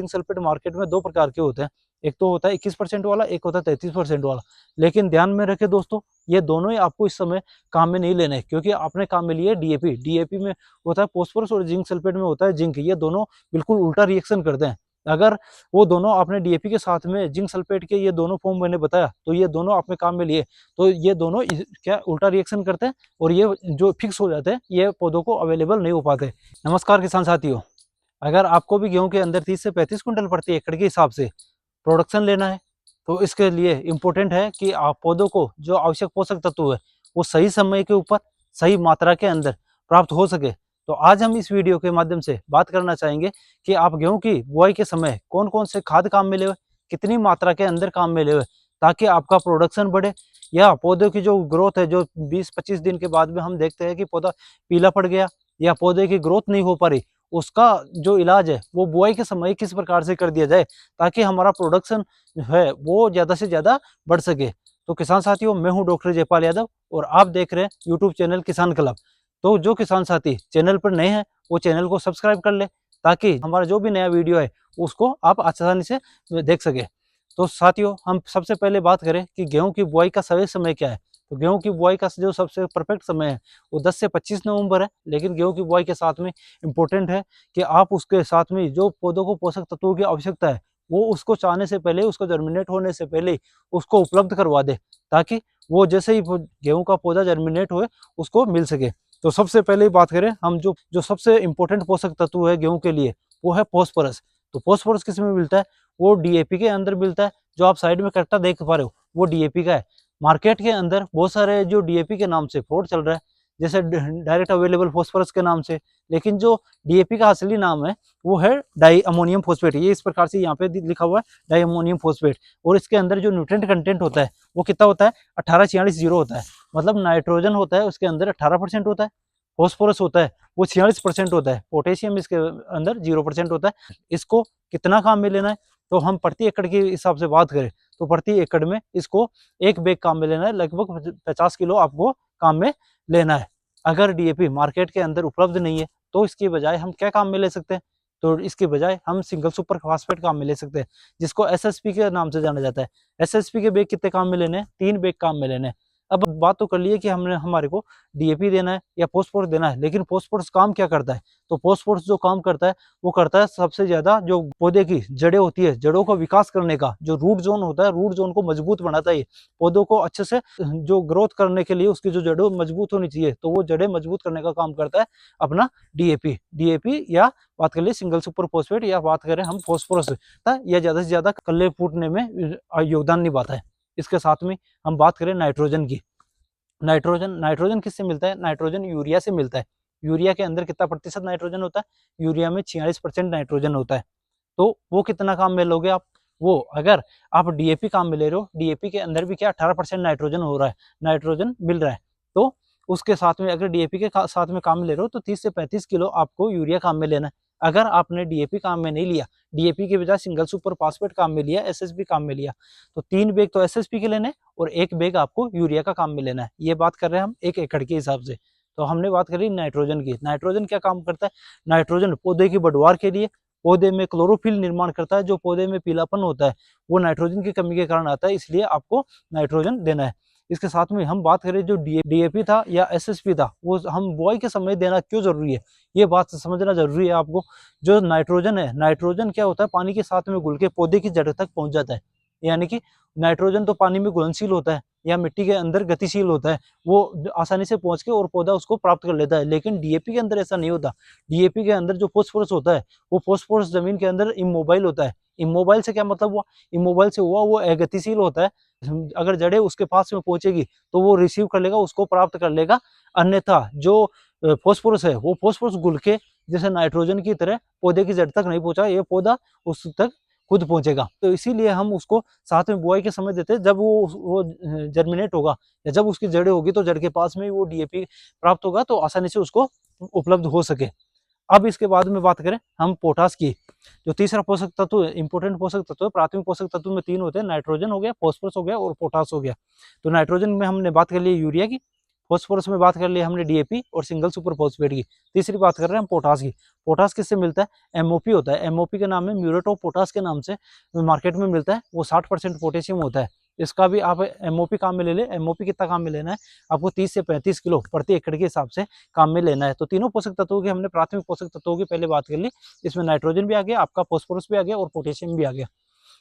Zinc sulphate market में दो प्रकार के होते हैं, एक तो होता है 21% वाला, एक होता है 33% वाला। लेकिन ध्यान में रखें दोस्तों, ये दोनों ही आपको इस समय काम में नहीं लेने हैं, क्योंकि आपने काम में लिए डीएपी। डीएपी में होता है फॉस्फोरस और जिंक सल्फेट में होता है जिंक। ये दोनों बिल्कुल उल्टा रिएक्शन करते हैं। अगर वो दोनों आपने डीएपी के साथ में जिंक सल्फेट के ये दोनों फॉर्म मैंने बताया, तो ये दोनों आपने काम में लिए, तो ये दोनों क्या उल्टा रिएक्शन करते हैं और ये जो फिक्स हो जाते हैं, ये पौधों को अवेलेबल नहीं हो पाते। नमस्कार किसान साथियों, अगर आपको भी गेहूं के अंदर 30 से 35 क्विंटल प्रति एकड़ के हिसाब से प्रोडक्शन लेना है, तो इसके लिए इम्पोर्टेंट है कि आप पौधों को जो आवश्यक पोषक तत्व है वो सही समय के ऊपर सही मात्रा के अंदर प्राप्त हो सके। तो आज हम इस वीडियो के माध्यम से बात करना चाहेंगे कि आप गेहूं की बुआई के समय कौन कौन से खाद काम में ले हुए, कितनी मात्रा के अंदर काम में ले हुए, ताकि आपका प्रोडक्शन बढ़े, या पौधों की जो ग्रोथ है, जो 20-25 दिन के बाद में हम देखते हैं कि पौधा पीला पड़ गया या पौधे की ग्रोथ नहीं हो पा रही, उसका जो इलाज है वो बुआई के समय किस प्रकार से कर दिया जाए ताकि हमारा प्रोडक्शन है वो ज़्यादा से ज़्यादा बढ़ सके। तो किसान साथियों, मैं हूं डॉक्टर जयपाल यादव और आप देख रहे हैं यूट्यूब चैनल किसान क्लब। तो जो किसान साथी चैनल पर नए हैं वो चैनल को सब्सक्राइब कर ले, ताकि हमारा जो भी नया वीडियो है उसको आप आसानी से देख सके। तो साथियों, हम सबसे पहले बात करें कि गेहूं की बुआई का सही समय क्या है। तो गेहूं की बुआई का जो सबसे परफेक्ट समय है वो 10 से 25 नवंबर है। लेकिन गेहूं की बुआई के साथ में इम्पोर्टेंट है कि आप उसके साथ में जो पौधों को पोषक तत्वों की आवश्यकता है वो उसको चाहने से पहले, उसको जर्मिनेट होने से पहले उसको उपलब्ध करवा दे, ताकि वो जैसे ही गेहूं का पौधा जर्मिनेट हुए उसको मिल सके। तो सबसे पहले बात करें हम, जो जो सबसे इम्पोर्टेंट पोषक तत्व है गेहूं के लिए वो है फॉस्फोरस। तो फॉस्फोरस किस में मिलता है? वो डीएपी के अंदर मिलता है। जो आप साइड में कट्टा देख पा रहे हो वो डीएपी का है। मार्केट के अंदर बहुत सारे जो डीएपी के नाम से फ्रॉड चल रहा है, जैसे डायरेक्ट अवेलेबल फॉस्फोरस के नाम से। लेकिन जो डीएपी का असली नाम है वो है डाई अमोनियम फॉस्फेट। ये इस प्रकार से यहाँ पे लिखा हुआ है, डाई अमोनियम फॉस्फेट। और इसके अंदर जो न्यूट्रिएंट कंटेंट होता है वो कितना होता है? 1846 होता है। मतलब नाइट्रोजन होता है उसके अंदर 18% होता है, फॉस्फोरस होता है वो 46% होता है, पोटेशियम इसके अंदर 0% होता है। इसको कितना काम में लेना है? तो हम प्रति एकड़ के हिसाब से बात करें तो प्रति एकड़ में इसको एक बैग काम में लेना है, लगभग 50 किलो आपको काम में लेना है। अगर डीएपी मार्केट के अंदर उपलब्ध नहीं है तो इसकी बजाय हम क्या काम में ले सकते हैं? तो इसके बजाय हम सिंगल सुपर फास्फेट काम में ले सकते हैं, जिसको एसएसपी के नाम से जाना जाता है। एसएसपी के बैग कितने काम में लेने हैं? 3 बैग काम में लेने हैं। अब बात तो कर लिए कि हमने हमारे को डीएपी देना है या फॉस्फोरस देना है, लेकिन फॉस्फोरस काम क्या करता है? तो फॉस्फोरस जो काम करता है वो करता है सबसे ज्यादा जो पौधे की जड़ें होती है, जड़ों का विकास करने का जो रूट जोन होता है, रूट जोन को मजबूत बनाता है। पौधों को अच्छे से जो ग्रोथ करने के लिए उसकी जो जड़ें मजबूत होनी चाहिए, तो वो जड़ें मजबूत करने का काम करता है अपना डीएपी। डीएपी या बात कर लिए सिंगल सुपर फॉस्फेट, या बात करें हम फॉस्फोरस, यह ज्यादा से ज्यादा कल्ले फूटने में योगदान निभाता है। इसके साथ में हम बात करें नाइट्रोजन की। नाइट्रोजन नाइट्रोजन किससे मिलता है? नाइट्रोजन यूरिया से मिलता है। यूरिया के अंदर कितना प्रतिशत नाइट्रोजन होता है? यूरिया में 46% नाइट्रोजन होता है। तो वो कितना काम में लोगे आप? वो अगर आप डीएपी काम में ले रहे हो, डीएपी के अंदर भी क्या 18% नाइट्रोजन हो रहा है, नाइट्रोजन मिल रहा है। तो उसके साथ में अगर डीएपी के साथ में काम में ले रहे हो तो 30 से 35 किलो आपको यूरिया काम में लेना है। अगर आपने डीएपी काम में नहीं लिया, डीएपी के बजाय सिंगल सुपर फास्फेट काम में लिया, एसएसपी काम में लिया, तो 3 बैग तो एसएसपी के लेने और 1 बैग आपको यूरिया का काम में लेना है। ये बात कर रहे हैं हम 1 एकड़ के हिसाब से। तो हमने बात करी नाइट्रोजन की। नाइट्रोजन क्या काम करता है? नाइट्रोजन पौधे की बढ़वार के लिए, पौधे में क्लोरोफिल निर्माण करता है। जो पौधे में पीलापन होता है वो नाइट्रोजन की कमी के कारण आता है, इसलिए आपको नाइट्रोजन देना है। इसके साथ में हम बात करें जो डीएपी था या एसएसपी था, वो हम बुआई के समय देना क्यों जरूरी है, ये बात समझना जरूरी है आपको। जो नाइट्रोजन है, नाइट्रोजन क्या होता है? पानी के साथ में घुल के पौधे की जड़ तक पहुंच जाता है। यानी कि नाइट्रोजन तो पानी में घुलनशील होता है या मिट्टी के अंदर गतिशील होता है, वो आसानी से पहुंच के और पौधा उसको प्राप्त कर लेता है। लेकिन डीएपी के अंदर ऐसा नहीं होता। डीएपी के अंदर जो फॉस्फोरस होता है वो फॉस्फोरस जमीन के अंदर इमोबाइल होता है। इमोबाइल से क्या मतलब हुआ? इमोबाइल से हुआ वो अगतिशील होता है। अगर जड़ें उसके पास में पहुंचेगी तो वो रिसीव कर लेगा, उसको प्राप्त कर लेगा। अन्यथा जो फॉस्फोरस है वो फॉस्फोरस घुल के जैसे नाइट्रोजन की तरह पौधे की जड़ तक नहीं पहुंचा, ये पौधा उस तक खुद पहुंचेगा। तो इसीलिए हम उसको साथ में बुआई के समय देते हैं। जब वो जर्मिनेट होगा या जब उसकी जड़ें होगी तो जड़ के पास में वो डीएपी प्राप्त होगा, तो आसानी से उसको उपलब्ध हो सके। अब इसके बाद में बात करें हम पोटास की। जो तीसरा पोषक तत्व इंपोर्टेंट पोषक तत्व है, प्राथमिक पोषक तत्व में 3 होते हैं, नाइट्रोजन हो गया, फॉस्फोरस हो गया और पोटास हो गया। तो नाइट्रोजन में हमने बात कर ली यूरिया की, फॉस्फोरस में बात कर ली हमने डीएपी और सिंगल सुपर फॉस्फेट की। तीसरी बात कर रहे हैं हम पोटास की। पोटास किससे मिलता है? एमओपी होता है। एमओपी के नाम में म्यूरेट ऑफ पोटास के नाम से मार्केट में मिलता है। वो 60% पोटेशियम होता है। इसका भी आप एमओपी काम में ले ले। एमओपी कितना काम में लेना है आपको? 30 से 35 किलो प्रति एकड़ के हिसाब से काम में लेना है। तो तीनों पोषक तत्वों की हमने प्राथमिक पोषक तत्वों की पहले बात कर ली। इसमें नाइट्रोजन भी आ गया, आपका फॉस्फोरस भी आ गया और पोटेशियम भी आ गया।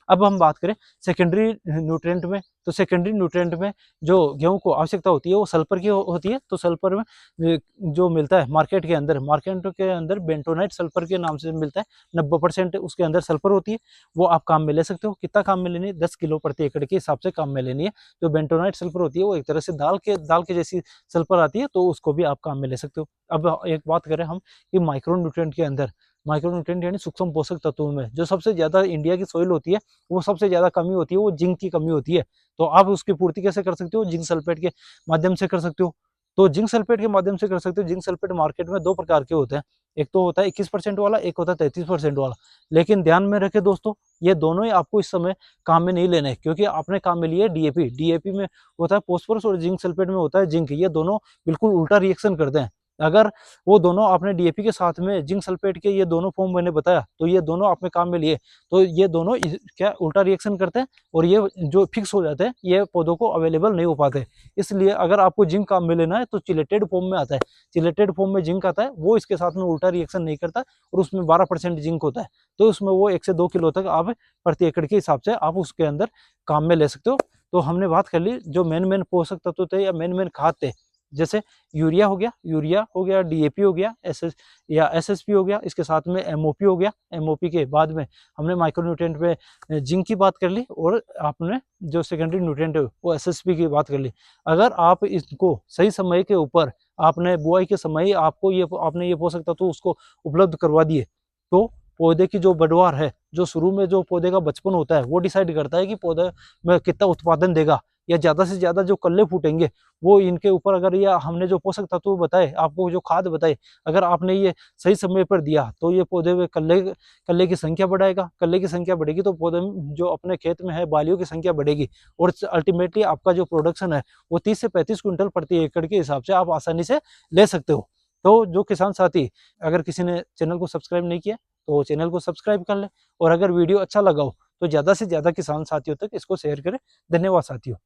अब हम बात करें सेकेंडरी न्यूट्रिएंट में, तो सेकेंडरी न्यूट्रिएंट में जो गेहूं को आवश्यकता होती है वो सल्फर की होती है। तो सल्फर में जो मिलता है मार्केट के अंदर बेंटोनाइट सल्फर के नाम से मिलता है। 90% उसके अंदर सल्फर होती है। वो आप काम में ले सकते हो। कितना काम में लेनी है? 10 किलो प्रति एकड़ के हिसाब से काम में लेनी है। जो बेंटोनाइट सल्फर होती है वो एक तरह से दाल के जैसी सल्फर आती है, तो उसको भी आप काम में ले सकते हो। अब एक बात करें हम कि माइक्रो न्यूट्रिएंट के अंदर, माइक्रो न्यूट्रिएंट यानी सूक्ष्म पोषक तत्वों में जो सबसे ज्यादा इंडिया की सॉइल होती है वो सबसे ज्यादा कमी होती है, वो जिंक की कमी होती है। तो आप उसकी पूर्ति कैसे कर सकते हो? जिंक सल्फेट के माध्यम से कर सकते हो। तो जिंक सल्फेट के माध्यम से कर सकते हो। जिंक सल्फेट मार्केट में दो प्रकार के होते हैं। एक तो होता है 21% वाला, एक होता है 33% वाला। लेकिन ध्यान में रखे दोस्तों, ये दोनों ही आपको इस समय काम में नहीं लेने, क्योंकि आपने काम में लिया है डीएपी। डीएपी में होता है फॉस्फोरस और जिंक सल्फेट में होता है जिंक। ये दोनों बिल्कुल उल्टा रिएक्शन करते हैं। अगर वो दोनों आपने डीएपी के साथ में जिंक सल्फेट के ये दोनों फॉर्म मैंने बताया, तो ये दोनों आपने काम में लिए, तो ये दोनों क्या उल्टा रिएक्शन करते हैं और ये जो फिक्स हो जाते हैं, ये पौधों को अवेलेबल नहीं हो पाते। इसलिए अगर आपको जिंक काम में लेना है तो चिलेटेड फॉर्म में आता है। चिलेटेड फॉर्म में जिंक आता है, वो इसके साथ में उल्टा रिएक्शन नहीं करता और उसमें 12% जिंक होता है। तो उसमें वो 1 से 2 किलो तक आप प्रति एकड़ के हिसाब से आप उसके अंदर काम में ले सकते हो। तो हमने बात कर ली जो मेन पोषक तत्व थे या मेन खाद थे, जैसे यूरिया हो गया, डीएपी हो गया, एसएसपी हो गया, इसके साथ में एमओपी हो गया। एमओपी के बाद में हमने माइक्रोन्यूट्रिएंट में जिंक की बात कर ली और आपने जो सेकेंडरी न्यूट्रिएंट है वो एसएसपी की बात कर ली। अगर आप इसको सही समय के ऊपर, आपने बुआई के समय ही आपने ये पोषक तत्व उसको उपलब्ध करवा दिए, तो पौधे की जो बढ़वार है, जो शुरू में जो पौधे का बचपन होता है, वो डिसाइड करता है कि पौधे में कितना उत्पादन देगा या ज्यादा से ज्यादा जो कल्ले फूटेंगे वो इनके ऊपर। अगर या हमने जो पोषक तत्व बताए आपको, जो खाद बताए, अगर आपने ये सही समय पर दिया तो ये पौधे में कल्ले की संख्या बढ़ाएगा। कल्ले की संख्या बढ़ेगी तो पौधे में जो अपने खेत में है बालियों की संख्या बढ़ेगी और अल्टीमेटली आपका जो प्रोडक्शन है वो 30 से 35 क्विंटल प्रति एकड़ के हिसाब से आप आसानी से ले सकते हो। तो जो किसान साथी, अगर किसी ने चैनल को सब्सक्राइब नहीं किया तो चैनल को सब्सक्राइब कर ले, और अगर वीडियो अच्छा लगा हो तो ज्यादा से ज्यादा किसान साथियों तक इसको शेयर करें। धन्यवाद साथियों।